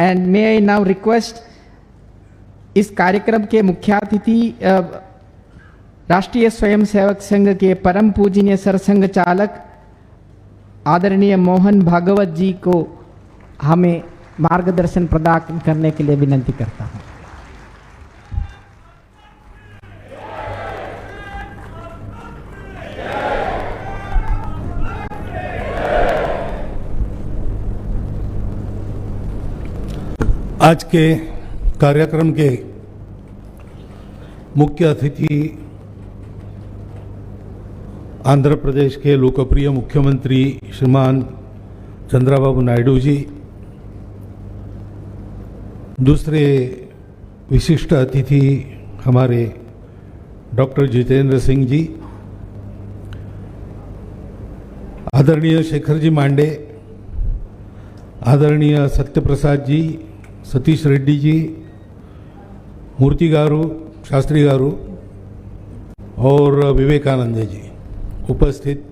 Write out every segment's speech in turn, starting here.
And may I now request इस कार्यक्रम के मुख्य अतिथि राष्ट्रीय स्वयंसेवक संघ के परम पूजनीय सरसंघ चालक आदरणीय मोहन भागवत जी को हमें मार्गदर्शन प्रदान करने के लिए विनंती करता हूं। आज के कार्यक्रम के मुख्य अतिथि आंध्र प्रदेश के लोकप्रिय मुख्यमंत्री श्रीमान चंद्रबाबू नायडू जी, दूसरे विशिष्ट अतिथि हमारे डॉक्टर जितेंद्र सिंह जी, आदरणीय शेखर जी मांडे, आदरणीय सत्यप्रसाद जी, सतीश रेड्डी जी, मूर्ति गारू, शास्त्री गारू और विवेकानंद जी, उपस्थित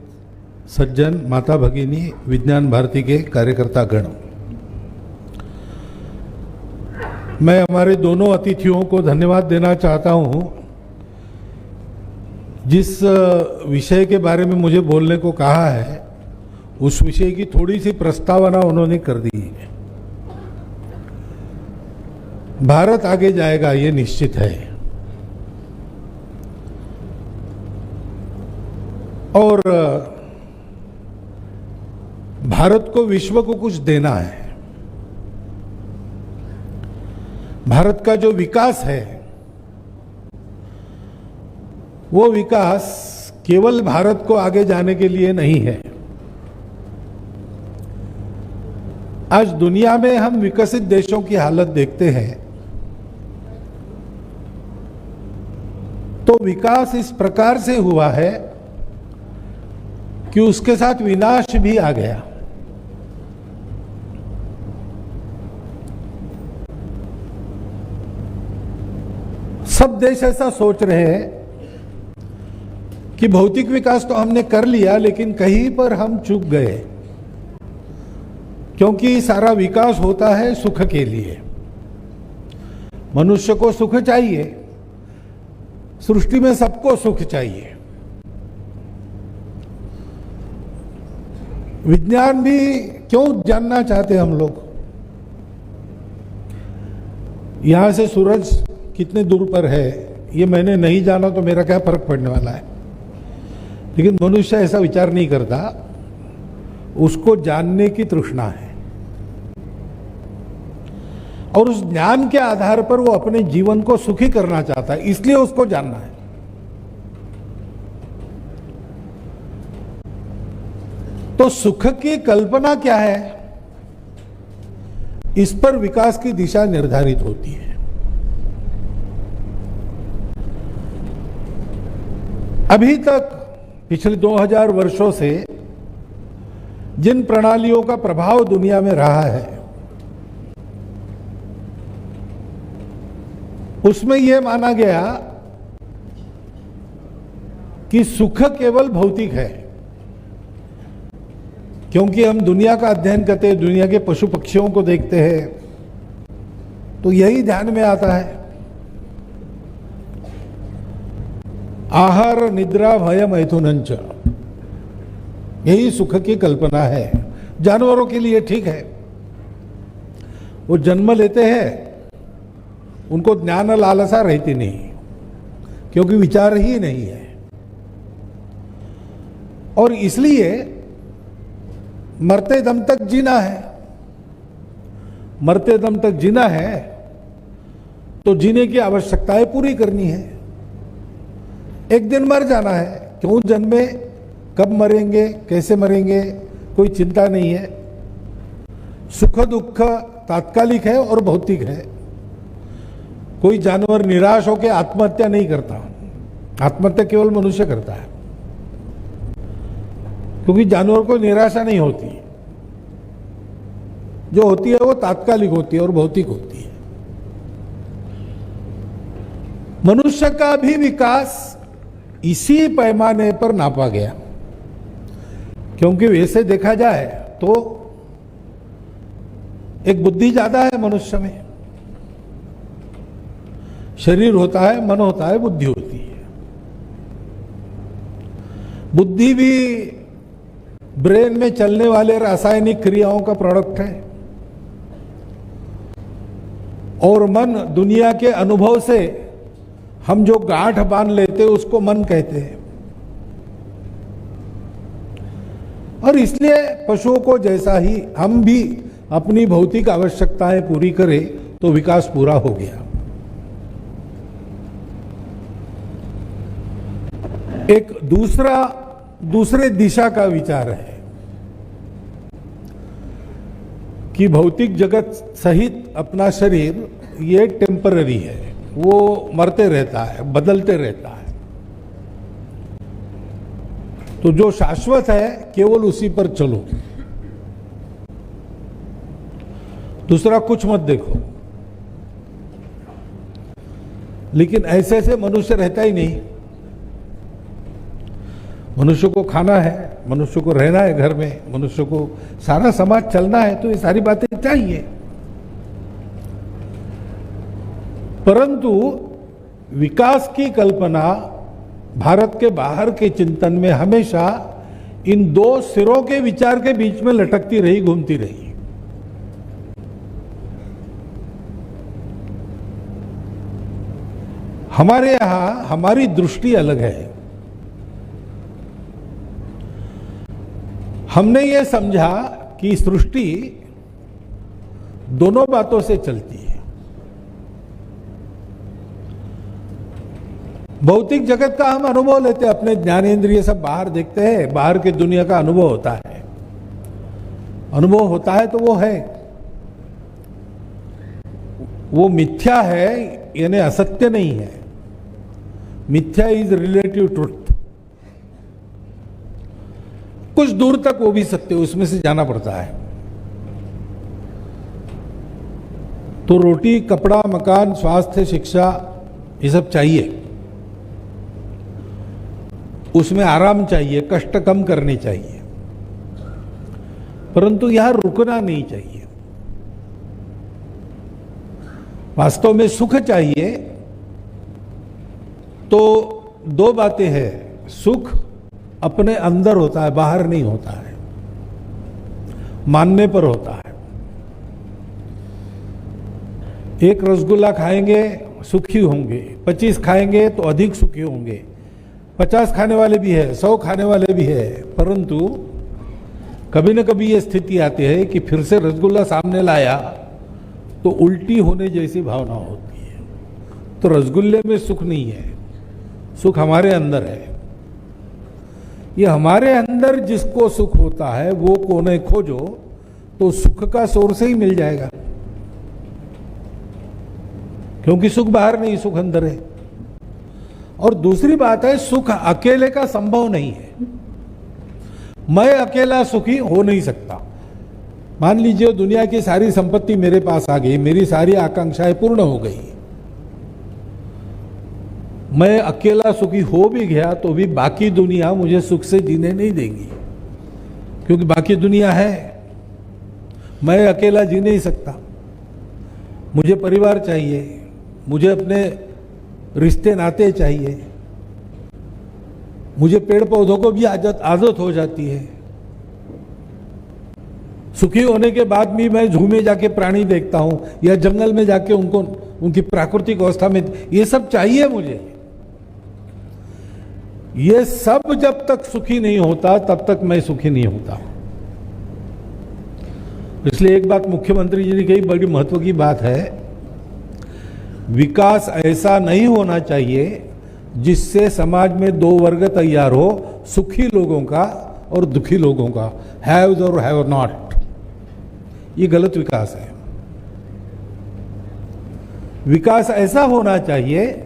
सज्जन, माता भगिनी, विज्ञान भारती के कार्यकर्ता गण, मैं हमारे दोनों अतिथियों को धन्यवाद देना चाहता हूं। जिस विषय के बारे में मुझे बोलने को कहा है उस विषय की थोड़ी सी प्रस्तावना उन्होंने कर दी है। भारत आगे जाएगा ये निश्चित है और भारत को विश्व को कुछ देना है। भारत का जो विकास है वो विकास केवल भारत को आगे जाने के लिए नहीं है। आज दुनिया में हम विकसित देशों की हालत देखते हैं तो विकास इस प्रकार से हुआ है कि उसके साथ विनाश भी आ गया। सब देश ऐसा सोच रहे हैं कि भौतिक विकास तो हमने कर लिया लेकिन कहीं पर हम चूक गए, क्योंकि सारा विकास होता है सुख के लिए। मनुष्य को सुख चाहिए, सृष्टि में सबको सुख चाहिए। विज्ञान भी क्यों जानना चाहते हम लोग? यहां से सूरज कितने दूर पर है ये मैंने नहीं जाना तो मेरा क्या फर्क पड़ने वाला है, लेकिन मनुष्य ऐसा विचार नहीं करता, उसको जानने की तृष्णा है और उस ज्ञान के आधार पर वो अपने जीवन को सुखी करना चाहता है, इसलिए उसको जानना है। तो सुख की कल्पना क्या है, इस पर विकास की दिशा निर्धारित होती है। अभी तक पिछले 2000 वर्षों से जिन प्रणालियों का प्रभाव दुनिया में रहा है उसमें यह माना गया कि सुख केवल भौतिक है, क्योंकि हम दुनिया का अध्ययन करते हैं, दुनिया के पशु पक्षियों को देखते हैं तो यही ध्यान में आता है। आहार निद्रा भय मैथुनंच, यही सुख की कल्पना है। जानवरों के लिए ठीक है, वो जन्म लेते हैं, उनको ज्ञान लालसा रहती नहीं, क्योंकि विचार ही नहीं है और इसलिए मरते दम तक जीना है। मरते दम तक जीना है तो जीने की आवश्यकताएं पूरी करनी है। एक दिन मर जाना है, क्यों जन्मे, कब मरेंगे, कैसे मरेंगे, कोई चिंता नहीं है। सुख दुख तात्कालिक है और भौतिक है। कोई जानवर निराश होकर आत्महत्या नहीं करता, आत्महत्या केवल मनुष्य करता है, क्योंकि जानवर को निराशा नहीं होती, जो होती है वो तात्कालिक होती है और भौतिक होती है। मनुष्य का भी विकास इसी पैमाने पर नापा गया, क्योंकि वैसे देखा जाए तो एक बुद्धि ज्यादा है मनुष्य में, शरीर होता है, मन होता है, बुद्धि होती है। बुद्धि भी ब्रेन में चलने वाले रासायनिक क्रियाओं का प्रोडक्ट है और मन दुनिया के अनुभव से हम जो गांठ बांध लेते हैं उसको मन कहते हैं। और इसलिए पशुओं को जैसा ही हम भी अपनी भौतिक आवश्यकताएं पूरी करें तो विकास पूरा हो गया। एक दूसरे दिशा का विचार है कि भौतिक जगत सहित अपना शरीर ये टेम्पररी है, वो मरते रहता है, बदलते रहता है। तो जो शाश्वत है केवल उसी पर चलो, दूसरा कुछ मत देखो। लेकिन ऐसे से मनुष्य रहता ही नहीं। मनुष्य को खाना है, मनुष्य को रहना है घर में, मनुष्य को सारा समाज चलना है, तो ये सारी बातें चाहिए। परंतु विकास की कल्पना भारत के बाहर के चिंतन में हमेशा इन दो सिरों के विचार के बीच में लटकती रही, घूमती रही। हमारे यहां हमारी दृष्टि अलग है। हमने ये समझा कि सृष्टि दोनों बातों से चलती है। भौतिक जगत का हम अनुभव लेते हैं, अपने ज्ञानेंद्रिय सब बाहर देखते हैं, बाहर की दुनिया का अनुभव होता है। अनुभव होता है तो वो है, वो मिथ्या है यानी असत्य नहीं है। मिथ्या इज रिलेटिव ट्रुथ। कुछ दूर तक वो भी सत्य, उसमें से जाना पड़ता है। तो रोटी, कपड़ा, मकान, स्वास्थ्य, शिक्षा, ये सब चाहिए। उसमें आराम चाहिए, कष्ट कम करने चाहिए, परंतु यहां रुकना नहीं चाहिए। वास्तव में सुख चाहिए तो दो बातें हैं। सुख अपने अंदर होता है, बाहर नहीं होता है, मानने पर होता है। एक रसगुल्ला खाएंगे सुखी होंगे, 25 खाएंगे तो अधिक सुखी होंगे, 50 खाने वाले भी है, 100 खाने वाले भी है। परंतु कभी न कभी ये स्थिति आती है कि फिर से रसगुल्ला सामने लाया तो उल्टी होने जैसी भावना होती है। तो रसगुल्ले में सुख नहीं है, सुख हमारे अंदर है। ये हमारे अंदर जिसको सुख होता है वो कोने खोजो तो सुख का सोर्स ही मिल जाएगा, क्योंकि सुख बाहर नहीं, सुख अंदर है। और दूसरी बात है, सुख अकेले का संभव नहीं है। मैं अकेला सुखी हो नहीं सकता। मान लीजिए दुनिया की सारी संपत्ति मेरे पास आ गई, मेरी सारी आकांक्षाएं पूर्ण हो गई, मैं अकेला सुखी हो भी गया तो भी बाकी दुनिया मुझे सुख से जीने नहीं देगी, क्योंकि बाकी दुनिया है। मैं अकेला जी नहीं सकता, मुझे परिवार चाहिए, मुझे अपने रिश्ते नाते चाहिए, मुझे पेड़ पौधों को भी आदत हो जाती है। सुखी होने के बाद भी मैं ज़ू में जाके प्राणी देखता हूं या जंगल में जाके उनको उनकी प्राकृतिक अवस्था में, ये सब चाहिए मुझे। ये सब जब तक सुखी नहीं होता तब तक मैं सुखी नहीं होता। इसलिए एक बात मुख्यमंत्री जी ने कही, बड़ी महत्व की बात है, विकास ऐसा नहीं होना चाहिए जिससे समाज में दो वर्ग तैयार हो, सुखी लोगों का और दुखी लोगों का, हैव और हैव नॉट। ये गलत विकास है। विकास ऐसा होना चाहिए,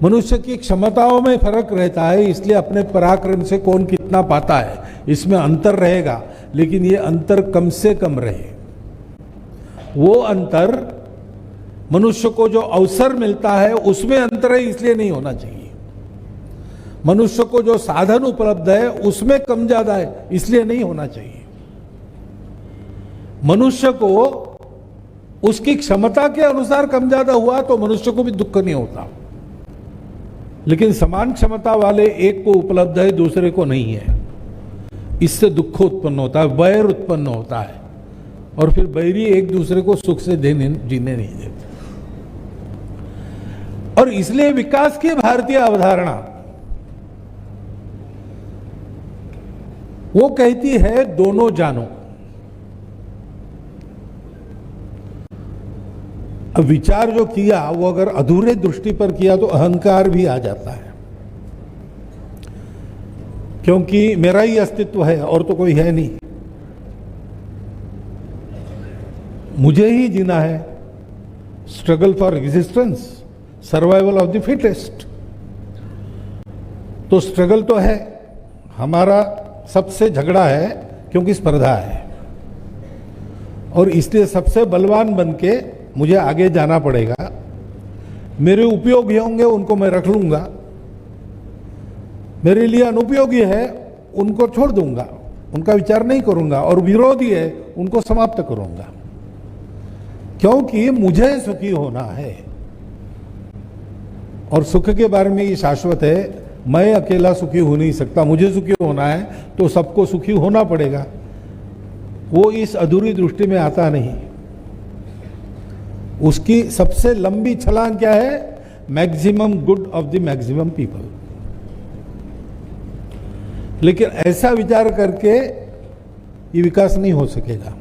मनुष्य की क्षमताओं में फर्क रहता है, इसलिए अपने पराक्रम से कौन कितना पाता है इसमें अंतर रहेगा, लेकिन ये अंतर कम से कम रहे। वो अंतर मनुष्य को जो अवसर मिलता है उसमें अंतर है, इसलिए नहीं होना चाहिए। मनुष्य को जो साधन उपलब्ध है उसमें कम ज्यादा है, इसलिए नहीं होना चाहिए। मनुष्य को उसकी क्षमता के अनुसार कम ज्यादा हुआ तो मनुष्य को भी दुख नहीं होता, लेकिन समान क्षमता वाले एक को उपलब्ध है, दूसरे को नहीं है, इससे दुख उत्पन्न होता है, वैर उत्पन्न होता है, और फिर बैरी एक दूसरे को सुख से जीने नहीं देते। और इसलिए विकास की भारतीय अवधारणा वो कहती है दोनों जानो। अब विचार जो किया वो अगर अधूरे दृष्टि पर किया तो अहंकार भी आ जाता है, क्योंकि मेरा ही अस्तित्व है और तो कोई है नहीं, मुझे ही जीना है। Struggle for existence, survival of the fittest. तो स्ट्रगल तो है, हमारा सबसे झगड़ा है क्योंकि स्पर्धा है, और इसलिए सबसे बलवान बन के मुझे आगे जाना पड़ेगा। मेरे उपयोगी होंगे उनको मैं रख लूंगा, मेरे लिए अनुपयोगी है उनको छोड़ दूंगा, उनका विचार नहीं करूंगा, और विरोधी है उनको समाप्त करूंगा, क्योंकि मुझे सुखी होना है। और सुख के बारे में ये शाश्वत है, मैं अकेला सुखी हो नहीं सकता, मुझे सुखी होना है तो सबको सुखी होना पड़ेगा। वो इस अधूरी दृष्टि में आता नहीं। उसकी सबसे लंबी छलांग क्या है? Maximum good of the maximum people. लेकिन ऐसा विचार करके ये विकास नहीं हो सकेगा,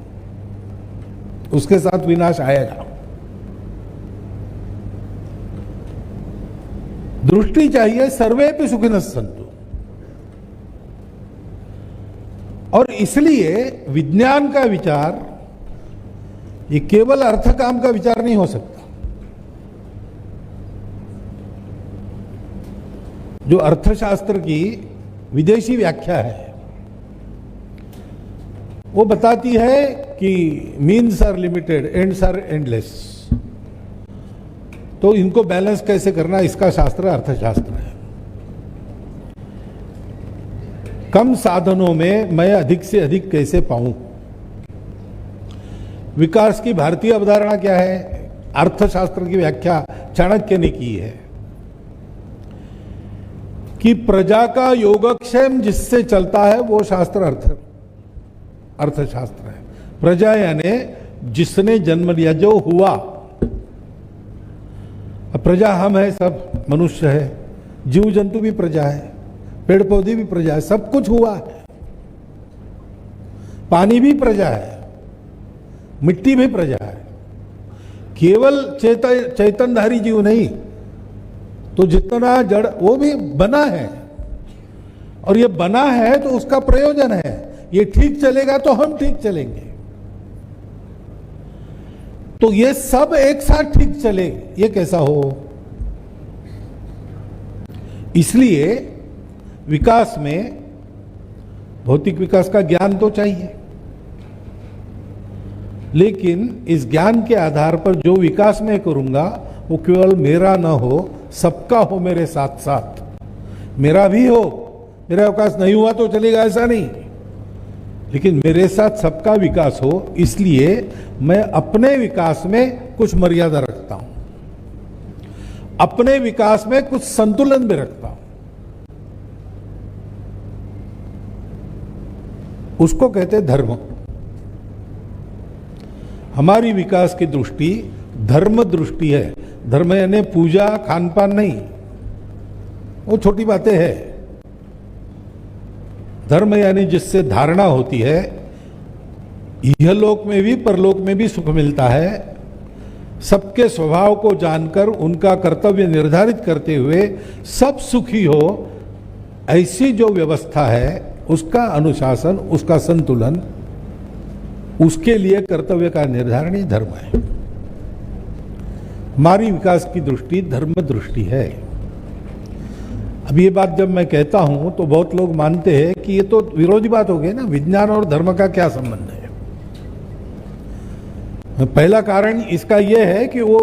उसके साथ विनाश आएगा। दृष्टि चाहिए सर्वे पे सुखिनः सन्तु। और इसलिए विज्ञान का विचार ये केवल अर्थ काम का विचार नहीं हो सकता। जो अर्थशास्त्र की विदेशी व्याख्या है वो बताती है कि means are limited, ends are endless. तो इनको बैलेंस कैसे करना, इसका शास्त्र अर्थशास्त्र है। कम साधनों में मैं अधिक से अधिक कैसे पाऊं। विकास की भारतीय अवधारणा क्या है? अर्थशास्त्र की व्याख्या चाणक्य ने की है कि प्रजा का योगक्षेम जिससे चलता है वो शास्त्र अर्थशास्त्र है। प्रजा यानी जिसने जन्म लिया, जो हुआ। अब प्रजा हम है, सब मनुष्य है, जीव जंतु भी प्रजा है, पेड़ पौधे भी प्रजा है, सब कुछ हुआ है। पानी भी प्रजा है, मिट्टी भी प्रजा है। केवल चैतन्यधारी जीव नहीं, तो जितना जड़ वो भी बना है, और ये बना है तो उसका प्रयोजन है। ये ठीक चलेगा तो हम ठीक चलेंगे। तो ये सब एक साथ ठीक चले, ये कैसा हो? इसलिए विकास में भौतिक विकास का ज्ञान तो चाहिए, लेकिन इस ज्ञान के आधार पर जो विकास मैं करूंगा वो केवल मेरा ना हो, सबका हो मेरे साथ साथ। मेरा भी हो, मेरा विकास नहीं हुआ तो चलेगा ऐसा नहीं, लेकिन मेरे साथ सबका विकास हो। इसलिए मैं अपने विकास में कुछ मर्यादा रखता हूं, अपने विकास में कुछ संतुलन भी रखता हूं। उसको कहते धर्म। हमारी विकास की दृष्टि धर्म दृष्टि है। धर्म यानी पूजा खान पान नहीं, वो छोटी बातें हैं। धर्म यानी जिससे धारणा होती है इहलोक में भी परलोक में भी सुख मिलता है। सबके स्वभाव को जानकर उनका कर्तव्य निर्धारित करते हुए सब सुखी हो, ऐसी जो व्यवस्था है उसका अनुशासन, उसका संतुलन, उसके लिए कर्तव्य का निर्धारण ही धर्म है। हमारी विकास की दृष्टि धर्म दृष्टि है। अब ये बात जब मैं कहता हूं तो बहुत लोग मानते हैं कि ये तो विरोधी बात हो गई ना, विज्ञान और धर्म का क्या संबंध है। पहला कारण इसका यह है कि वो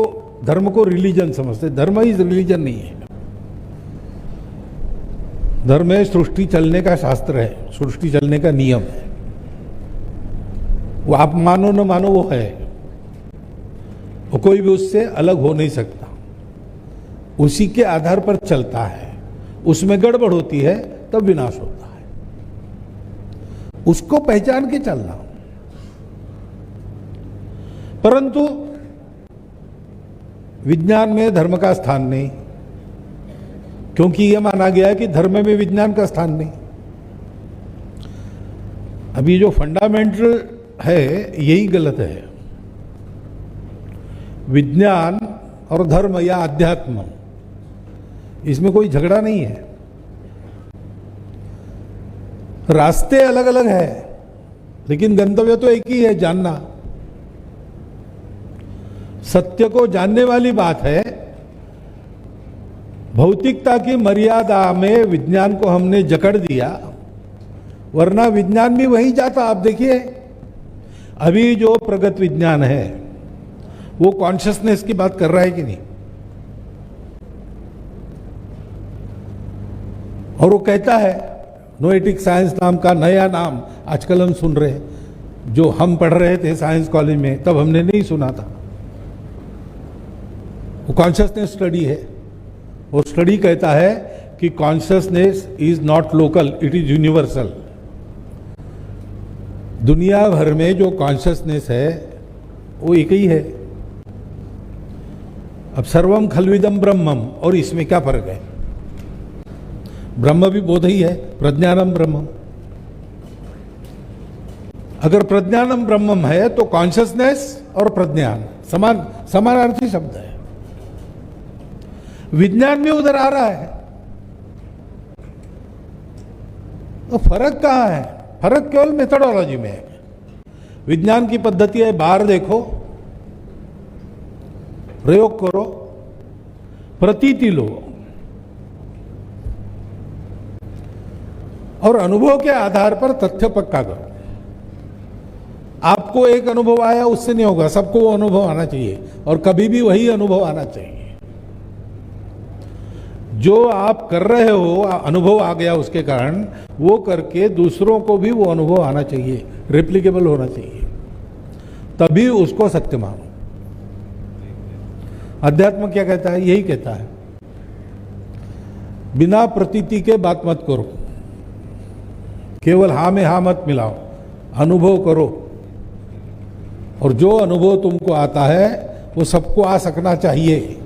धर्म को रिलीजन समझते। धर्म ही रिलीजन नहीं है। धर्म है सृष्टि चलने का शास्त्र है, सृष्टि चलने का नियम है। वो आप मानो न मानो वो है, वो कोई भी उससे अलग हो नहीं सकता, उसी के आधार पर चलता है। उसमें गड़बड़ होती है तब विनाश होता है। उसको पहचान के चलना। परंतु विज्ञान में धर्म का स्थान नहीं, क्योंकि यह माना गया है कि धर्म में विज्ञान का स्थान नहीं। अभी जो फंडामेंटल है यही गलत है। विज्ञान और धर्म या अध्यात्म, इसमें कोई झगड़ा नहीं है। रास्ते अलग अलग है, लेकिन गंतव्य तो एक ही है, जानना। सत्य को जानने वाली बात है। भौतिकता की मर्यादा में विज्ञान को हमने जकड़ दिया, वरना विज्ञान भी वही जाता। आप देखिए, अभी जो प्रगत विज्ञान है वो कॉन्शियसनेस की बात कर रहा है कि नहीं? और वो कहता है, नोएटिक साइंस नाम का नया नाम आजकल हम सुन रहे हैं। जो हम पढ़ रहे थे साइंस कॉलेज में तब हमने नहीं सुना था। वो कॉन्शियसनेस स्टडी है। वो स्टडी कहता है कि consciousness is not local, it is universal. दुनिया भर में जो कॉन्शियसनेस है वो एक ही है। अब सर्वम खल्विदम ब्रह्मम, और इसमें क्या फर्क है? ब्रह्म भी बोध ही है, प्रज्ञानम ब्रह्मम। अगर प्रज्ञानम ब्रह्मम है तो कॉन्शियसनेस और प्रज्ञान समानार्थी शब्द है। विज्ञान भी उधर आ रहा है, तो फर्क कहां है? फर्क केवल मेथोडोलॉजी में है। विज्ञान की पद्धति है, बाहर देखो, प्रयोग करो, प्रतीति लो और अनुभव के आधार पर तथ्य पक्का करो। आपको एक अनुभव आया उससे नहीं होगा, सबको वो अनुभव आना चाहिए, और कभी भी वही अनुभव आना चाहिए। जो आप कर रहे हो, अनुभव आ गया उसके कारण, वो करके दूसरों को भी वो अनुभव आना चाहिए, रेप्लिकेबल होना चाहिए, तभी उसको सत्य मानो। अध्यात्म क्या कहता है? यही कहता है, बिना प्रतीति के बात मत करो, केवल हाँ में हाँ मत मिलाओ, अनुभव करो, और जो अनुभव तुमको आता है वो सबको आ सकना चाहिए।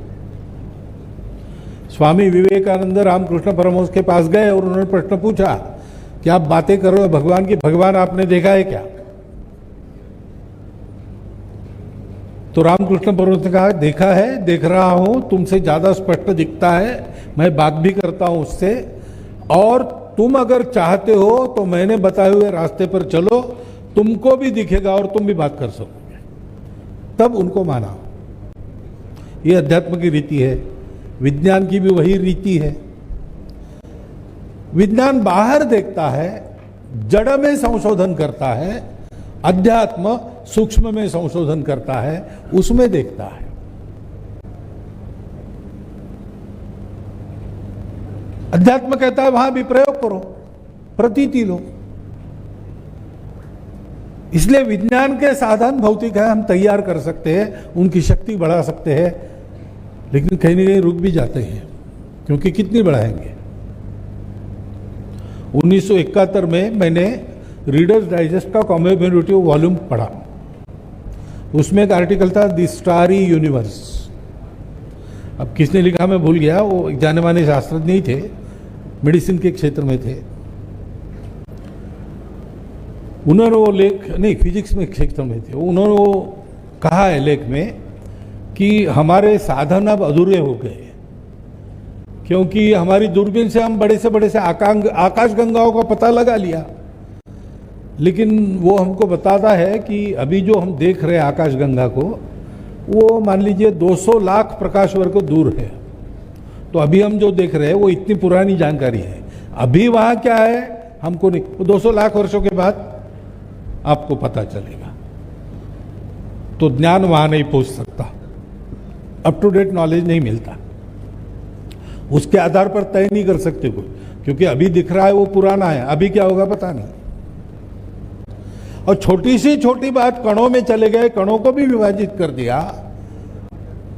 स्वामी विवेकानंद रामकृष्ण परमहंस के पास गए और उन्होंने प्रश्न पूछा कि आप बातें कर रहे हो भगवान की, भगवान आपने देखा है क्या? तो रामकृष्ण परमहंस ने कहा, देखा है, देख रहा हूं, तुमसे ज्यादा स्पष्ट दिखता है, मैं बात भी करता हूं उससे, और तुम अगर चाहते हो तो मैंने बताए हुए रास्ते पर चलो, तुमको भी दिखेगा और तुम भी बात कर सकोगे। तब उनको माना। ये अध्यात्म की रीति है। विज्ञान की भी वही रीति है। विज्ञान बाहर देखता है, जड़ में संशोधन करता है, अध्यात्म सूक्ष्म में संशोधन करता है, उसमें देखता है। अध्यात्म कहता है वहां भी प्रयोग करो, प्रतीति लो। इसलिए विज्ञान के साधन भौतिक है, हम तैयार कर सकते हैं, उनकी शक्ति बढ़ा सकते हैं, लेकिन कहीं ना कहीं रुक भी जाते हैं, क्योंकि कितनी बढ़ाएंगे। 1971 में मैंने रीडर्स डाइजेस्ट का कॉमेमोरेटिव वॉल्यूम पढ़ा। उसमें एक आर्टिकल था, द स्टारी यूनिवर्स। अब किसने लिखा मैं भूल गया, वो एक जाने माने शास्त्रज्ञ नहीं थे, मेडिसिन के क्षेत्र में थे। उन्होंने वो लेख, नहीं फिजिक्स में क्षेत्र में थे, उन्होंने वो कहा है लेख में कि हमारे साधन अब अधूरे हो गए, क्योंकि हमारी दूरबीन से हम बड़े से आकाश गंगाओं का पता लगा लिया, लेकिन वो हमको बताता है कि अभी जो हम देख रहे हैं आकाश गंगा को, वो मान लीजिए 200 लाख प्रकाश वर्ष दूर है। तो अभी हम जो देख रहे हैं वो इतनी पुरानी जानकारी है। अभी वहां क्या है हमको नहीं, वो 200 लाख वर्षों के बाद आपको पता चलेगा। तो ज्ञान वहां नहीं पहुंच सकता, अप टू डेट नॉलेज नहीं मिलता, उसके आधार पर तय नहीं कर सकते कोई, क्योंकि अभी दिख रहा है वो पुराना है, अभी क्या होगा पता नहीं। और छोटी से छोटी बात कणों में चले गए, कणों को भी विभाजित कर दिया।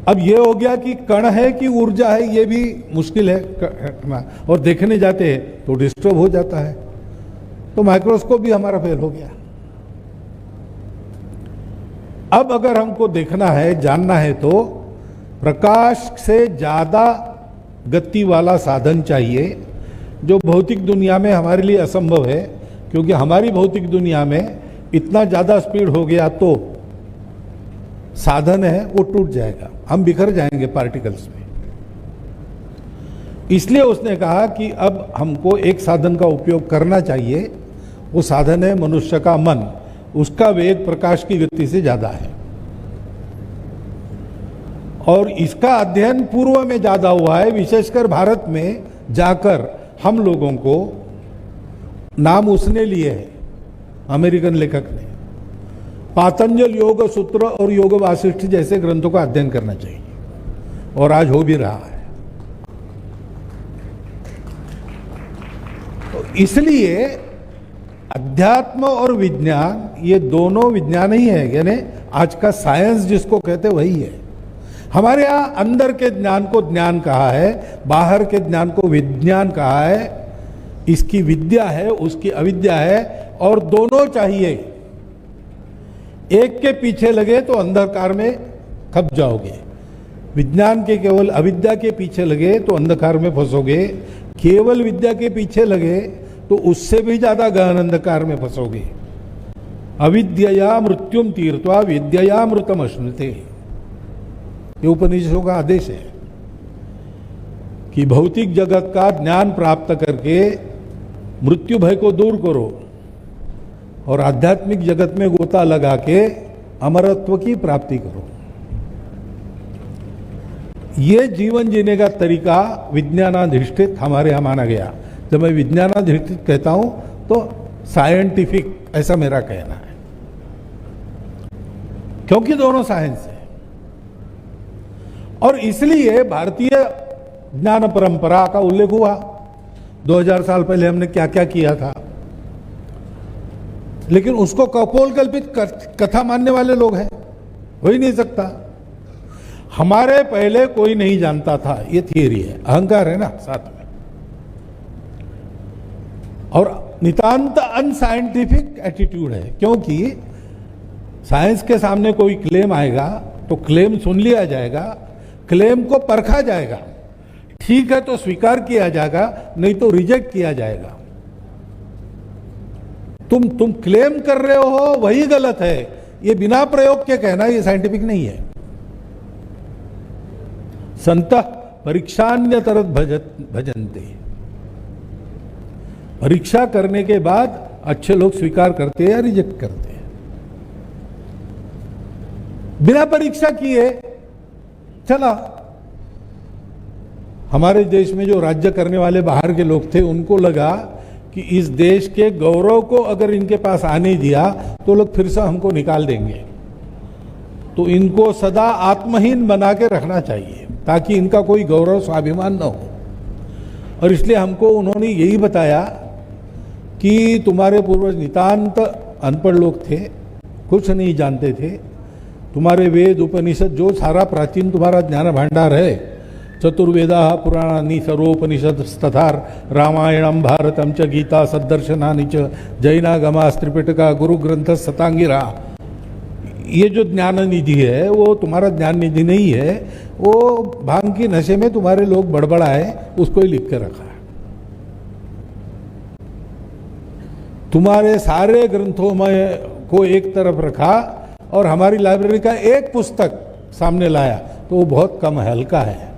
अब ये हो गया कि कण है कि ऊर्जा है, ये भी मुश्किल है, और देखने जाते हैं तो डिस्टर्ब हो जाता है। तो माइक्रोस्कोप भी हमारा फेल हो गया। अब अगर हमको देखना है, जानना है, तो प्रकाश से ज्यादा गति वाला साधन चाहिए, जो भौतिक दुनिया में हमारे लिए असंभव है, क्योंकि हमारी भौतिक दुनिया में इतना ज्यादा स्पीड हो गया तो साधन है वो टूट जाएगा, हम बिखर जाएंगे पार्टिकल्स में। इसलिए उसने कहा कि अब हमको एक साधन का उपयोग करना चाहिए, वो साधन है मनुष्य का मन। उसका वेग प्रकाश की गति से ज्यादा है, और इसका अध्ययन पूर्व में ज्यादा हुआ है, विशेषकर भारत में जाकर हम लोगों को नाम उसने लिए है, अमेरिकन लेखक ने। पातंजल योग सूत्र और योग वासिष्ठ जैसे ग्रंथों का अध्ययन करना चाहिए, और आज हो भी रहा है। तो इसलिए अध्यात्म और विज्ञान, ये दोनों विज्ञान ही है, यानी आज का साइंस जिसको कहते वही है। हमारे यहां अंदर के ज्ञान को ज्ञान कहा है, बाहर के ज्ञान को विज्ञान कहा है। इसकी विद्या है, उसकी अविद्या है, और दोनों चाहिए। एक के पीछे लगे तो अंधकार में खप जाओगे, विज्ञान के केवल अविद्या के पीछे लगे तो अंधकार में फंसोगे, केवल विद्या के पीछे लगे तो उससे भी ज्यादा गहन अंधकार में फंसोगे। अविद्यया मृत्युम तीर्थवा विद्यया मृतम अश्नुते, ये उपनिषदों का आदेश है कि भौतिक जगत का ज्ञान प्राप्त करके मृत्यु भय को दूर करो, और आध्यात्मिक जगत में गोता लगा के अमरत्व की प्राप्ति करो। ये जीवन जीने का तरीका विज्ञानाधिष्ठित हमारे यहां माना गया। जब मैं विज्ञानाधिष्ठित कहता हूं तो साइंटिफिक, ऐसा मेरा कहना है, क्योंकि दोनों साइंस है। और इसलिए भारतीय ज्ञान परंपरा का उल्लेख हुआ। 2000 साल पहले हमने क्या क्या किया था, लेकिन उसको कपोल कल्पित कथा मानने वाले लोग हैं, हो ही नहीं सकता। हमारे पहले कोई नहीं जानता था, ये थियरी है, अहंकार है ना साथ में। और नितांत अनसाइंटिफिक एटीट्यूड है, क्योंकि साइंस के सामने कोई क्लेम आएगा तो क्लेम सुन लिया जाएगा, क्लेम को परखा जाएगा, ठीक है तो स्वीकार किया जाएगा, नहीं तो रिजेक्ट किया जाएगा। तुम क्लेम कर रहे हो वही गलत है, ये बिना प्रयोग के कहना ये साइंटिफिक नहीं है। संतः परीक्षान्यतरत भजन्ते, परीक्षा करने के बाद अच्छे लोग स्वीकार करते हैं या रिजेक्ट करते हैं। बिना परीक्षा किए चला। हमारे देश में जो राज्य करने वाले बाहर के लोग थे, उनको लगा कि इस देश के गौरव को अगर इनके पास आने दिया तो लोग फिर से हमको निकाल देंगे, तो इनको सदा आत्महीन बना के रखना चाहिए ताकि इनका कोई गौरव स्वाभिमान न हो। और इसलिए हमको उन्होंने यही बताया कि तुम्हारे पूर्वज नितांत अनपढ़ लोग थे, कुछ नहीं जानते थे। तुम्हारे वेद उपनिषद जो सारा प्राचीन तुम्हारा ज्ञान भंडार है, चतुर्वेदा पुराणानि सर्वोपनिषद तथा रामायणम भारतम च गीता सद्दर्शनानि च जैनागमा त्रिपिटका गुरु ग्रंथ सतांगिरा, ये जो ज्ञान निधि है वो तुम्हारा ज्ञान निधि नहीं है, वो भांग की नशे में तुम्हारे लोग बड़बड़ाए उसको ही लिख के रखा है। तुम्हारे सारे ग्रंथों में को एक तरफ रखा और हमारी लाइब्रेरी का एक पुस्तक सामने लाया तो वो बहुत कम है, हल्का है।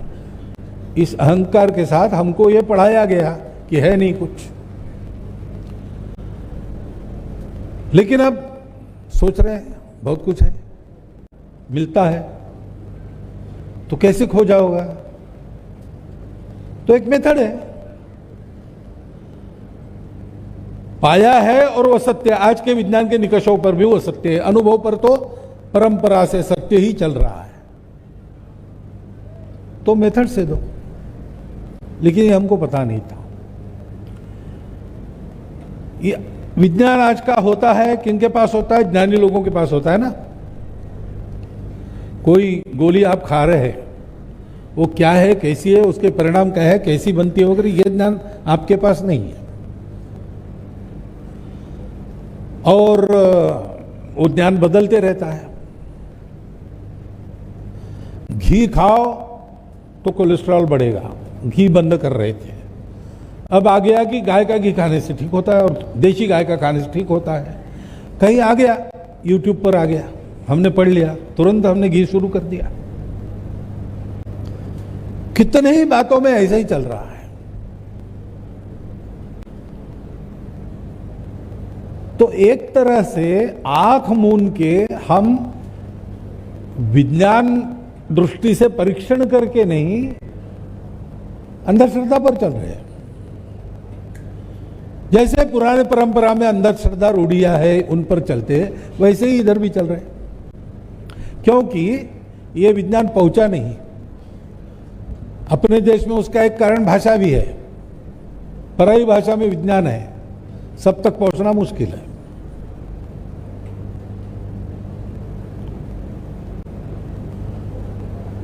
इस अहंकार के साथ हमको ये पढ़ाया गया कि है नहीं कुछ। लेकिन अब सोच रहे हैं बहुत कुछ है, मिलता है, तो कैसे खो जाओगा? तो एक मेथड है, पाया है और वो सत्य। आज के विज्ञान के निकषों पर भी वो सत्य है, अनुभव पर तो परंपरा से सत्य ही चल रहा है। तो मेथड से दो, लेकिन ये हमको पता नहीं था। ये विज्ञान आज का होता है किनके पास होता है? ज्ञानी लोगों के पास होता है ना। कोई गोली आप खा रहे हैं, वो क्या है, कैसी है, उसके परिणाम क्या है, कैसी बनती है वगैरह, ये ज्ञान आपके पास नहीं है। और वो ज्ञान बदलते रहता है। घी खाओ तो कोलेस्ट्रॉल बढ़ेगा, घी बंद कर रहे थे। अब आ गया कि गाय का घी खाने से ठीक होता है और देशी गाय का खाने से ठीक होता है। कहीं आ गया, यूट्यूब पर आ गया, हमने पढ़ लिया, तुरंत हमने घी शुरू कर दिया। कितने ही बातों में ऐसा ही चल रहा है। तो एक तरह से आंख मूंद के हम विज्ञान दृष्टि से परीक्षण करके नहीं, अंधश्रद्धा पर चल रहे हैं। जैसे पुराने परंपरा में अंधश्रद्धा रूढ़ियां है, उन पर चलते, वैसे ही इधर भी चल रहे हैं। क्योंकि ये विज्ञान पहुंचा नहीं। अपने देश में उसका एक कारण भाषा भी है। पराई भाषा में विज्ञान है, सब तक पहुंचना मुश्किल है।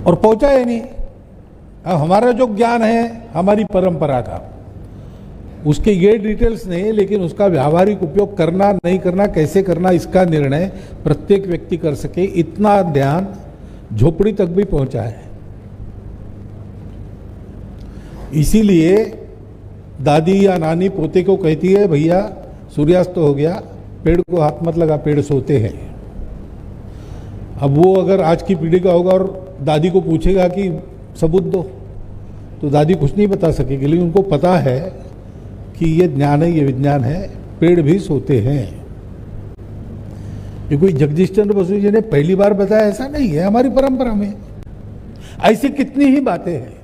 और पहुंचा ही नहीं। अब हमारा जो ज्ञान है हमारी परंपरा का, उसके ये डिटेल्स नहीं, लेकिन उसका व्यावहारिक उपयोग करना नहीं करना, कैसे करना, इसका निर्णय प्रत्येक व्यक्ति कर सके, इतना ध्यान झोपड़ी तक भी पहुंचा है। इसीलिए दादी या नानी पोते को कहती है, भैया सूर्यास्त हो गया, पेड़ को हाथ मत लगा, पेड़ सोते हैं। अब वो अगर आज की पीढ़ी का होगा और दादी को पूछेगा कि सबूत दो, तो दादी कुछ नहीं बता सकेगी, लेकिन उनको पता है कि ये ज्ञान है, ये विज्ञान है, पेड़ भी सोते हैं। ये कोई जगदीश चंद्र बसु जी ने पहली बार बताया ऐसा नहीं है, हमारी परंपरा में ऐसी कितनी ही बातें हैं।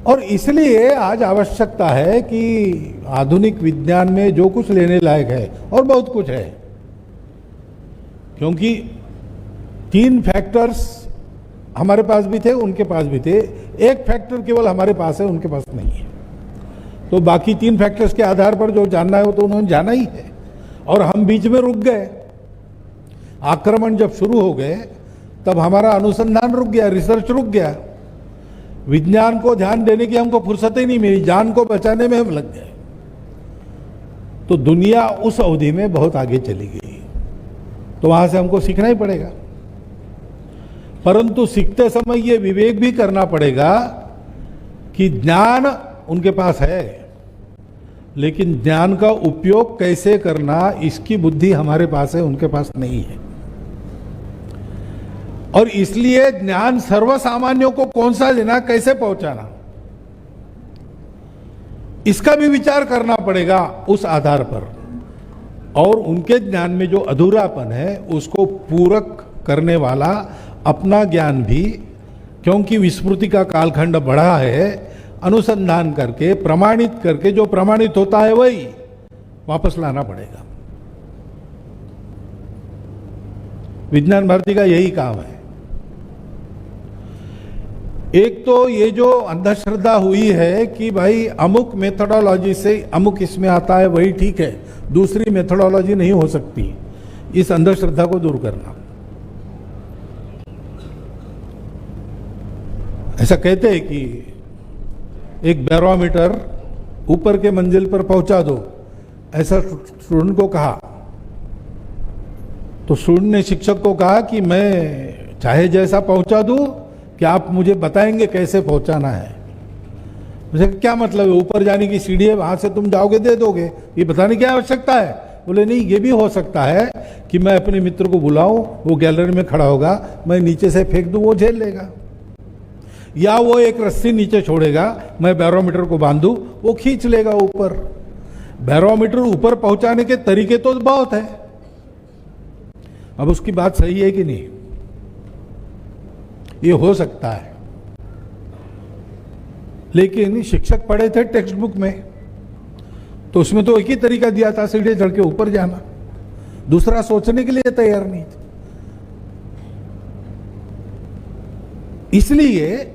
और इसलिए आज आवश्यकता है कि आधुनिक विज्ञान में जो कुछ लेने लायक है, और बहुत कुछ है, क्योंकि 3 फैक्टर्स हमारे पास भी थे, उनके पास भी थे। एक फैक्टर केवल हमारे पास है, उनके पास नहीं है। तो बाकी 3 फैक्टर्स के आधार पर जो जानना है वो तो उन्होंने जाना ही है। और हम बीच में रुक गए। आक्रमण जब शुरू हो गए तब हमारा अनुसंधान रुक गया, रिसर्च रुक गया। विज्ञान को ध्यान देने की हमको फुर्सत ही नहीं मिली, जान को बचाने में हम लग गए। तो दुनिया उस अवधि में बहुत आगे चली गई। तो वहां से हमको सीखना ही पड़ेगा। परंतु सीखते समय ये विवेक भी करना पड़ेगा कि ज्ञान उनके पास है, लेकिन ज्ञान का उपयोग कैसे करना, इसकी बुद्धि हमारे पास है, उनके पास नहीं है। और इसलिए ज्ञान सर्वसामान्यों को कौन सा देना, कैसे पहुंचाना, इसका भी विचार करना पड़ेगा उस आधार पर। और उनके ज्ञान में जो अधूरापन है उसको पूरक करने वाला अपना ज्ञान भी, क्योंकि विस्मृति का कालखंड बढ़ा है, अनुसंधान करके प्रमाणित करके, जो प्रमाणित होता है वही वापस लाना पड़ेगा। विज्ञान भारती का यही काम है। एक तो ये जो अंधश्रद्धा हुई है कि भाई अमुक मेथोडोलॉजी से अमुक इसमें आता है वही ठीक है, दूसरी मेथोडोलॉजी नहीं हो सकती, इस अंधश्रद्धा को दूर करना। ऐसा कहते हैं कि एक बैरोमीटर ऊपर के मंजिल पर पहुंचा दो, ऐसा स्टूडेंट को कहा। तो स्टूडेंट ने शिक्षक को कहा कि मैं चाहे जैसा पहुंचा दूं, क्या आप मुझे बताएंगे कैसे पहुंचाना है? मुझे क्या मतलब है, ऊपर जाने की सीढ़ी है, वहां से तुम जाओगे दे दोगे, ये बताने की आवश्यकता है? बोले नहीं, ये भी हो सकता है कि मैं अपने मित्र को बुलाऊं, वो गैलरी में खड़ा होगा, मैं नीचे से फेंक दूं, वो झेल लेगा। या वो एक रस्सी नीचे छोड़ेगा, मैं बैरोमीटर को बांधूं, वो खींच लेगा ऊपर। बैरोमीटर ऊपर पहुंचाने के तरीके तो बहुत है। अब उसकी बात सही है कि नहीं, ये हो सकता है। लेकिन शिक्षक पढ़े थे टेक्स्ट बुक में, तो उसमें तो एक ही तरीका दिया था, सीढ़ी चढ़ के ऊपर जाना, दूसरा सोचने के लिए तैयार नहीं थे। इसलिए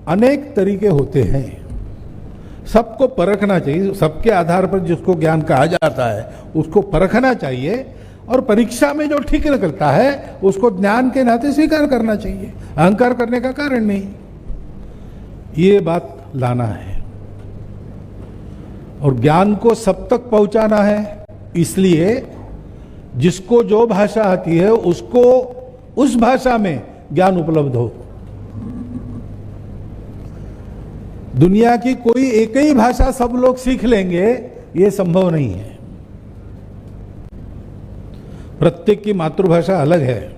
अनेक तरीके होते हैं, सबको परखना चाहिए, सबके आधार पर जिसको ज्ञान कहा जाता है उसको परखना चाहिए, और परीक्षा में जो ठीक निकलता है उसको ज्ञान के नाते स्वीकार करना चाहिए, अहंकार करने का कारण नहीं। ये बात लाना है और ज्ञान को सब तक पहुंचाना है। इसलिए जिसको जो भाषा आती है उसको उस भाषा में ज्ञान उपलब्ध हो। दुनिया की कोई एक ही भाषा सब लोग सीख लेंगे, ये संभव नहीं है। प्रत्येक की मातृभाषा अलग है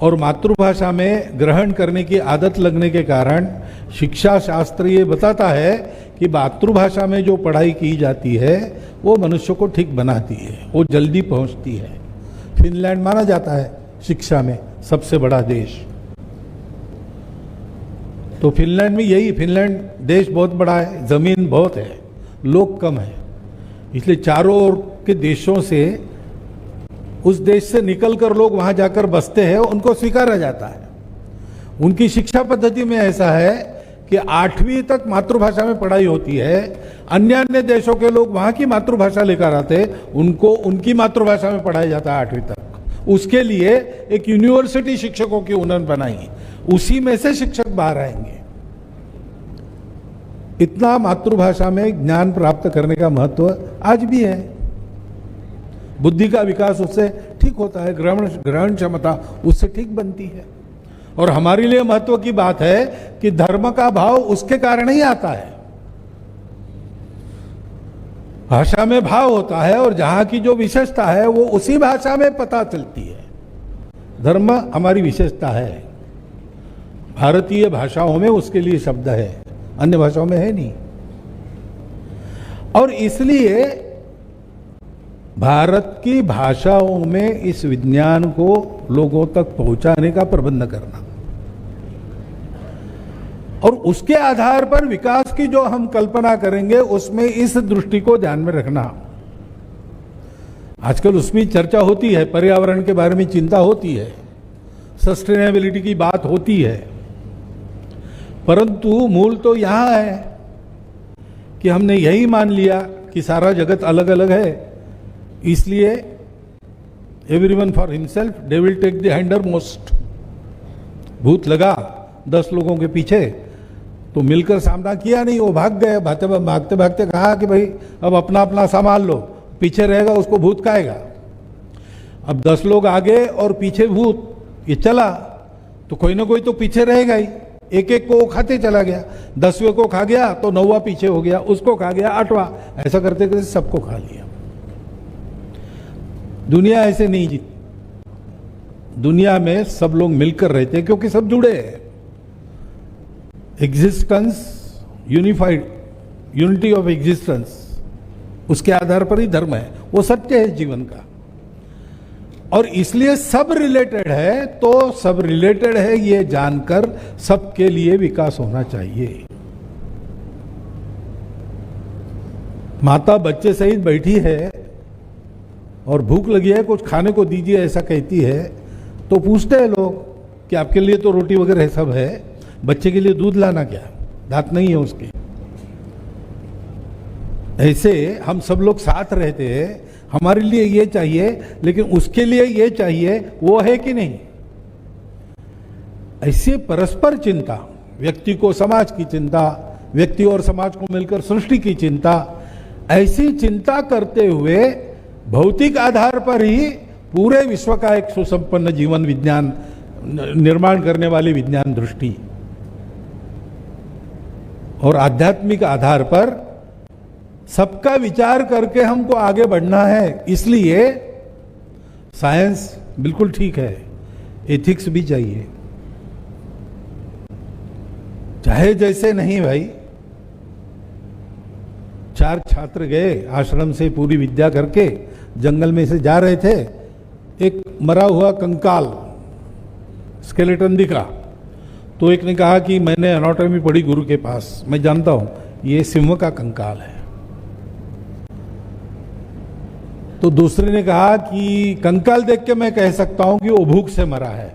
और मातृभाषा में ग्रहण करने की आदत लगने के कारण शिक्षा शास्त्र ये बताता है कि मातृभाषा में जो पढ़ाई की जाती है वो मनुष्य को ठीक बनाती है, वो जल्दी पहुंचती है। फिनलैंड माना जाता है शिक्षा में सबसे बड़ा देश, तो फिनलैंड में यही, फिनलैंड देश बहुत बड़ा है, जमीन बहुत है, लोग कम है, इसलिए चारों ओर के देशों से, उस देश से निकलकर लोग वहां जाकर बसते हैं, उनको स्वीकारा जाता है। उनकी शिक्षा पद्धति में ऐसा है कि 8वीं तक मातृभाषा में पढ़ाई होती है। अन्य देशों के लोग वहां की मातृभाषा लेकर आते, उनको उनकी मातृभाषा में पढ़ाया जाता है 8वीं तक। उसके लिए एक यूनिवर्सिटी शिक्षकों की उन्होंने बनाई, उसी में से शिक्षक बाहर आएंगे। इतना मातृभाषा में ज्ञान प्राप्त करने का महत्व आज भी है। बुद्धि का विकास उससे ठीक होता है, ग्रहण क्षमता उससे ठीक बनती है। और हमारे लिए महत्व की बात है कि धर्म का भाव उसके कारण ही आता है। भाषा में भाव होता है और जहां की जो विशेषता है वो उसी भाषा में पता चलती है। धर्म हमारी विशेषता है, भारतीय भाषाओं में उसके लिए शब्द है, अन्य भाषाओं में है नहीं। और इसलिए भारत की भाषाओं में इस विज्ञान को लोगों तक पहुंचाने का प्रबंध करना और उसके आधार पर विकास की जो हम कल्पना करेंगे उसमें इस दृष्टि को ध्यान में रखना। आजकल उसमें चर्चा होती है, पर्यावरण के बारे में चिंता होती है, सस्टेनेबिलिटी की बात होती है, परंतु मूल तो यहां है कि हमने यही मान लिया कि सारा जगत अलग अलग है, इसलिए everyone for himself, they will take the hindmost. भूत लगा 10 लोगों के पीछे तो मिलकर सामना किया नहीं, वो भाग गए, भागते भागते कहा कि भाई अब अपना अपना संभाल लो, पीछे रहेगा उसको भूत खाएगा। अब 10 लोग आगे और पीछे भूत, ये चला तो कोई ना कोई तो पीछे रहेगा ही, एक एक को खाते चला गया, 10वें को खा गया तो 9वां पीछे हो गया, उसको खा गया 8वां, ऐसा करते करते सबको खा लिया। दुनिया ऐसे नहीं जीती। दुनिया में सब लोग मिलकर रहते हैं क्योंकि सब जुड़े हैं। Existence unified, unity of existence, उसके आधार पर ही धर्म है, वो सत्य है जीवन का। और इसलिए सब रिलेटेड है, तो सब रिलेटेड है ये जानकर सबके लिए विकास होना चाहिए। माता बच्चे सहित बैठी है और भूख लगी है, कुछ खाने को दीजिए ऐसा कहती है, तो पूछते हैं लोग कि आपके लिए तो रोटी वगैरह सब है, बच्चे के लिए दूध लाना क्या, दांत नहीं है उसके। ऐसे हम सब लोग साथ रहते हैं, हमारे लिए ये चाहिए लेकिन उसके लिए ये चाहिए, वो है कि नहीं। ऐसे परस्पर चिंता, व्यक्ति को समाज की चिंता, व्यक्ति और समाज को मिलकर सृष्टि की चिंता, ऐसी चिंता करते हुए भौतिक आधार पर ही पूरे विश्व का एक सुसंपन्न जीवन विज्ञान निर्माण करने वाली विज्ञान दृष्टि, और आध्यात्मिक आधार पर सबका विचार करके हमको आगे बढ़ना है। इसलिए साइंस बिल्कुल ठीक है, एथिक्स भी चाहिए, चाहे जैसे नहीं भाई। 4 छात्र गए आश्रम से पूरी विद्या करके, जंगल में से जा रहे थे, एक मरा हुआ कंकाल स्केलेटन दिखा, तो एक ने कहा कि मैंने एनाटॉमी पढ़ी गुरु के पास, मैं जानता हूं ये सिंह का कंकाल है। तो दूसरे ने कहा कि कंकाल देख के मैं कह सकता हूं कि वो भूख से मरा है।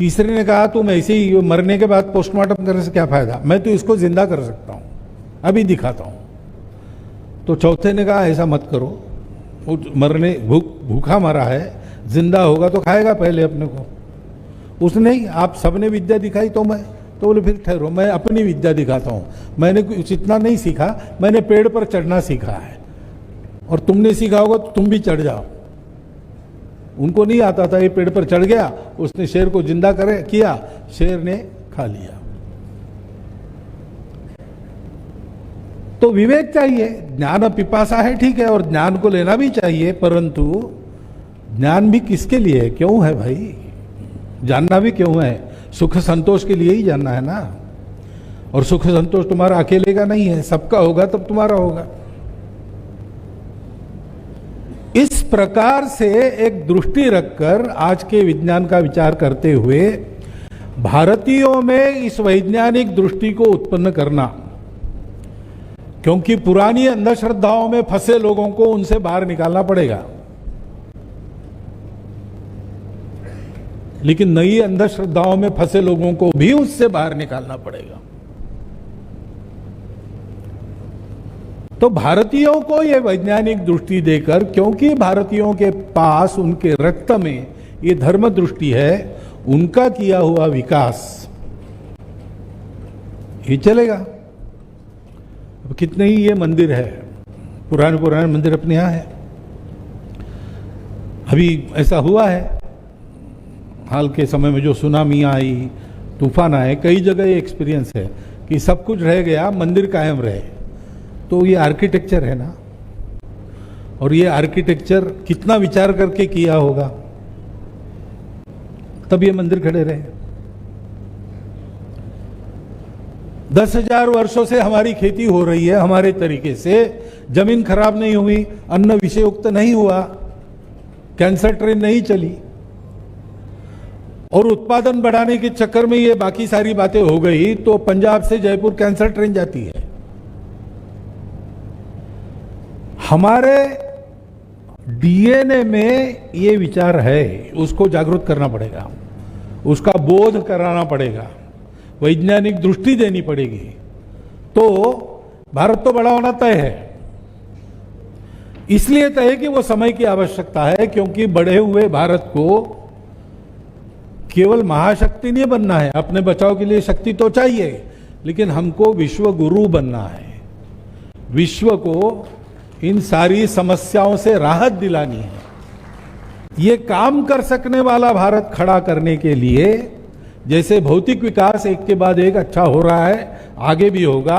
तीसरे ने कहा तुम ऐसे ही मरने के बाद पोस्टमार्टम करने से क्या फायदा, मैं तो इसको जिंदा कर सकता हूं, अभी दिखाता हूं। तो चौथे ने कहा ऐसा मत करो, वो मरने भूखा मरा है, जिंदा होगा तो खाएगा पहले अपने को। उसने ही, आप सबने विद्या दिखाई तो मैं, तो बोले फिर ठहरो, मैं अपनी विद्या दिखाता हूं। मैंने कुछ इतना नहीं सीखा, मैंने पेड़ पर चढ़ना सीखा है, और तुमने सीखा होगा तो तुम भी चढ़ जाओ। उनको नहीं आता था, ये पेड़ पर चढ़ गया, उसने शेर को जिंदा किया, शेर ने खा लिया। तो विवेक चाहिए, ज्ञान पिपासा है ठीक है, और ज्ञान को लेना भी चाहिए, परंतु ज्ञान भी किसके लिए है, क्यों है भाई, जानना भी क्यों है, सुख संतोष के लिए ही जानना है ना। और सुख संतोष तुम्हारा अकेले का नहीं है, सबका होगा तब तुम्हारा होगा। इस प्रकार से एक दृष्टि रखकर आज के विज्ञान का विचार करते हुए भारतीयों में इस वैज्ञानिक दृष्टि को उत्पन्न करना, क्योंकि पुरानी अंधश्रद्धाओं में फंसे लोगों को उनसे बाहर निकालना पड़ेगा, लेकिन नई अंधश्रद्धाओं में फंसे लोगों को भी उससे बाहर निकालना पड़ेगा। तो भारतीयों को यह वैज्ञानिक दृष्टि देकर, क्योंकि भारतीयों के पास उनके रक्त में ये धर्म दृष्टि है, उनका किया हुआ विकास ये चलेगा। अब कितने ही ये मंदिर है, पुराने पुराने मंदिर अपने यहां है। अभी ऐसा हुआ है हाल के समय में, जो सुनामी आई, तूफान आए, कई जगह ये एक्सपीरियंस है कि सब कुछ रह गया, मंदिर कायम रहे। तो ये आर्किटेक्चर है ना, और ये आर्किटेक्चर कितना विचार करके किया होगा, तब ये मंदिर खड़े रहे। 10,000 वर्षों से हमारी खेती हो रही है हमारे तरीके से, जमीन खराब नहीं हुई, अन्न विषयुक्त नहीं हुआ, कैंसर ट्रेन नहीं चली, और उत्पादन बढ़ाने के चक्कर में ये बाकी सारी बातें हो गई, तो पंजाब से जयपुर कैंसर ट्रेन जाती है। हमारे डीएनए में ये विचार है, उसको जागरूक करना पड़ेगा, उसका बोध कराना पड़ेगा, वैज्ञानिक दृष्टि देनी पड़ेगी, तो भारत तो बड़ा होना तय है। इसलिए तय है कि वो समय की आवश्यकता है, क्योंकि बढ़े हुए भारत को केवल महाशक्ति नहीं बनना है, अपने बचाव के लिए शक्ति तो चाहिए, लेकिन हमको विश्व गुरु बनना है। विश्व को इन सारी समस्याओं से राहत दिलानी है। ये काम कर सकने वाला भारत खड़ा करने के लिए, जैसे भौतिक विकास एक के बाद एक अच्छा हो रहा है, आगे भी होगा,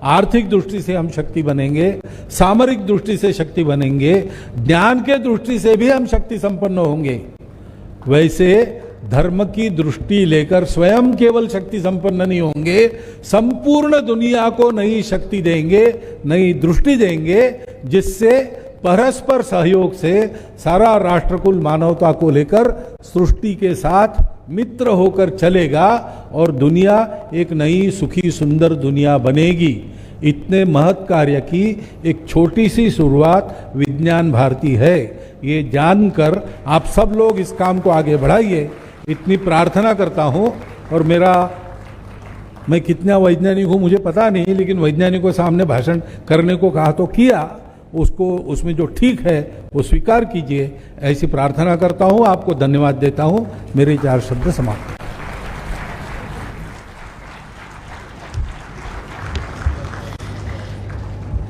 आर्थिक दृष्टि से हम शक्ति बनेंगे, सामरिक दृष्टि से शक्ति बनेंगे, ज्ञान के दृष्टि से भी हम शक्ति संपन्न होंगे, वैसे धर्म की दृष्टि लेकर स्वयं केवल शक्ति संपन्न नहीं होंगे, संपूर्ण दुनिया को नई शक्ति देंगे, नई दृष्टि देंगे, जिससे परस्पर सहयोग से सारा राष्ट्रकुल मानवता को लेकर सृष्टि के साथ मित्र होकर चलेगा, और दुनिया एक नई सुखी सुंदर दुनिया बनेगी। इतने महत् कार्य की एक छोटी सी शुरुआत विज्ञान भारती है। ये जानकर आप सब लोग इस काम को आगे बढ़ाइए, इतनी प्रार्थना करता हूं। और मैं कितना वैज्ञानिक हूं मुझे पता नहीं, लेकिन वैज्ञानिकों सामने भाषण करने को कहा तो किया, उसको उसमें जो ठीक है वो स्वीकार कीजिए, ऐसी प्रार्थना करता हूं। आपको धन्यवाद देता हूं। मेरे 4 शब्द समाप्त।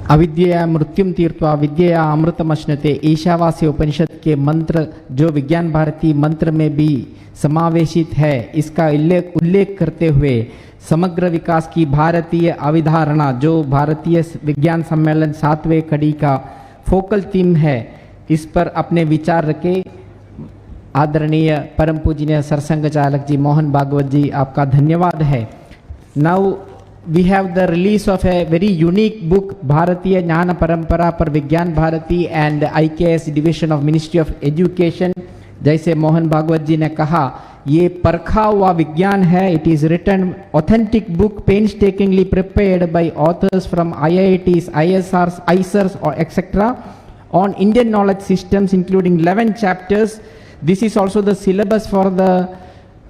अविद्यया मृत्युम तीर्थवा विद्यया अमृतमश्नुते, ईशावास्य उपनिषद के मंत्र जो विज्ञान भारती मंत्र में भी समावेशित है, इसका उल्लेख करते हुए समग्र विकास की भारतीय अवधारणा, जो भारतीय विज्ञान सम्मेलन 7वें कड़ी का फोकल थीम है, इस पर अपने विचार रखे आदरणीय परम पूजनीय सरसंघ चालक जी मोहन भागवत जी, आपका धन्यवाद है। Now we have the release of a very unique book, भारतीय ज्ञान परंपरा पर Vigyan Bharati and IKS division of ministry of education. जैसे मोहन भागवत जी ने कहा, ये परखा हुआ विज्ञान है। It is written authentic book, painstakingly prepared by authors from IITs, ISRs, ISRs or etc. on Indian knowledge systems, including 11 chapters. This is also the syllabus for the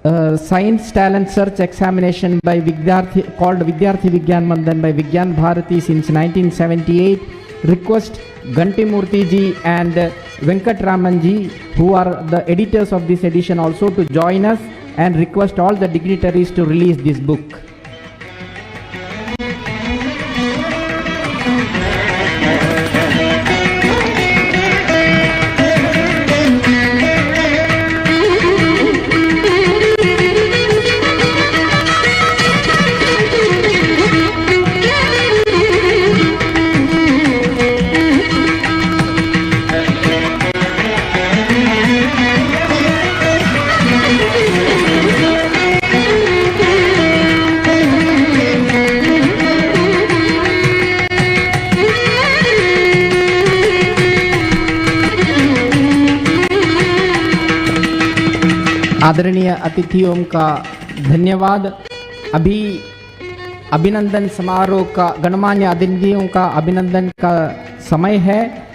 science talent search examination by Vidyarthi, called Vidyarthi Vigyan Mandan by Vigyan Bharati since 1978. Request Ganti Murthy ji and Venkat Raman ji, who are the editors of this edition, also to join us, and request all the dignitaries to release this book. आदरणीय अतिथियों का धन्यवाद। अभी अभिनंदन समारोह का, गणमान्य अतिथियों का अभिनंदन का समय है।